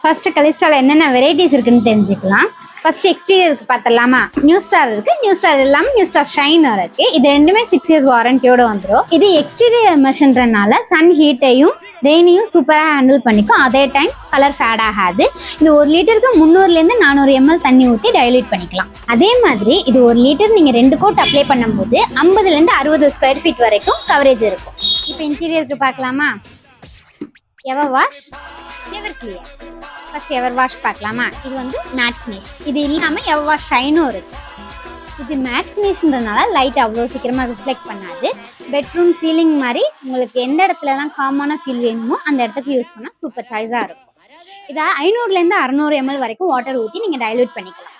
First கலிஸ்டால என்னென்ன varieties இருக்குன்னு தெரிஞ்சுக்கலாம். ஃபர்ஸ்ட் எக்ஸ்டீரியருக்கு பார்த்தலாமா? நியூ ஸ்டார் இருக்கு, நியூ ஸ்டார் இல்லாமல் நியூ ஸ்டார் ஷைனர் இருக்கு. இது ரெண்டுமே 6 years வாரண்டியோட வந்துடும். இது எக்ஸ்டீரியர் எமர்ஷன்றனால சன் ஹீட்டையும் ரெயினையும் சூப்பராக ஹேண்டில் பண்ணிக்கும். அதே டைம் கலர் ஃபேட் ஆகாது. இது 1 லிட்டருக்கு 300 400 ml தண்ணி ஊற்றி டைல்யூட் பண்ணிக்கலாம். அதே மாதிரி இது 1 லிட்டர் நீங்கள் 2 கோட் அப்ளை பண்ணும்போது 50 60 ஸ்கொயர் ஃபீட் வரைக்கும் கவரேஜ் இருக்கும். இப்போ இன்டீரியருக்கு பார்க்கலாமா? எவர் வாஷ், எவர் கிளியர். ஃபர்ஸ்ட் எவர் வாஷ் பார்க்கலாமா? இது வந்து மேட் ஃபினிஷ். இது இல்லாமல் எவர் வாஷ் ஷைனும் இருக்கு. இது மேட் ஃபினிஷ்ன்றனால லைட் அவ்வளோ சீக்கிரமாக ரிஃப்ளெக்ட் பண்ணாது. பெட்ரூம் சீலிங் மாதிரி உங்களுக்கு எந்த இடத்துலலாம் காமான ஃபீல் வேணுமோ அந்த இடத்துக்கு யூஸ் பண்ணால் சூப்பர் சாய்ஸாக இருக்கும். இதை 500 600 ml வரைக்கும் வாட்டர் ஊற்றி நீங்கள் டைல்யூட் பண்ணிக்கலாம்.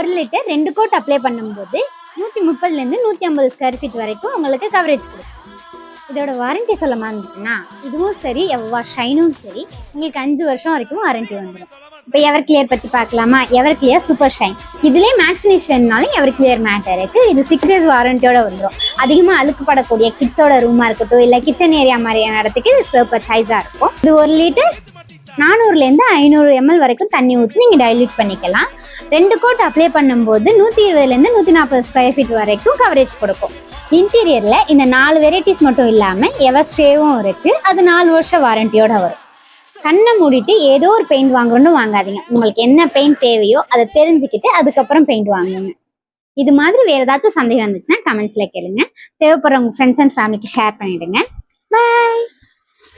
1 லிட்டர் 2 கோட் அப்ளை பண்ணும்போது 130 150 ஸ்கொயர் ஃபீட் வரைக்கும் உங்களுக்கு கவரேஜ் கொடுக்கும். இதோட வாரண்டி சொல்ல மாட்டேன்னா இதுவும் சரி எவர் ஷைனும் சரி உங்களுக்கு 5 வருஷம் வரைக்கும் வாரண்டி வந்துடும். இப்போ எவர் கிளியர் பற்றி பார்க்கலாமா? எவர் கிளியர் சூப்பர் ஷைன். இதுலேயே மேட் ஃபினிஷ் வேணுனாலும் எவர் கிளியர் மேட் இருக்குது. இது 6 years வாரண்டியோட வந்துடும். அதிகமாக அழுக்குப்படக்கூடிய கிட்ஸோட ரூமாக இருக்கட்டும் இல்லை கிச்சன் ஏரியா மாதிரியான இடத்துக்கு இது சூப்பர் சைஸாக இருக்கும். இது 1 லிட்டர் 400 500 ml வரைக்கும் தண்ணி ஊற்றி நீங்கள் டைல்யூட் பண்ணிக்கலாம். 2 கோட் அப்ளை பண்ணும்போது 120 140 ஸ்கொயர் ஃபீட் வரைக்கும் கவரேஜ் கொடுக்கும். இன்டீரியரில் இந்த 4 வெரைட்டிஸ் மட்டும் இல்லாமல் எவர் ஸ்டேவும் இருக்குது. அது 4 வருஷம் வாரண்டியோட வரும். கண்ணை மூடிட்டு ஏதோ ஒரு பெயிண்ட் வாங்குறோன்னு வாங்காதீங்க. உங்களுக்கு என்ன பெயிண்ட் தேவையோ அதை தெரிஞ்சுக்கிட்டு அதுக்கப்புறம் பெயிண்ட் வாங்குங்க. இது மாதிரி வேறு ஏதாச்சும் சந்தேகம் இருந்துச்சுன்னா கமெண்ட்ஸில் கேளுங்க. தேவைப்படுற உங்கள் ஃப்ரெண்ட்ஸ் அண்ட் ஃபேமிலிக்கு ஷேர் பண்ணிவிடுங்க. பாய்.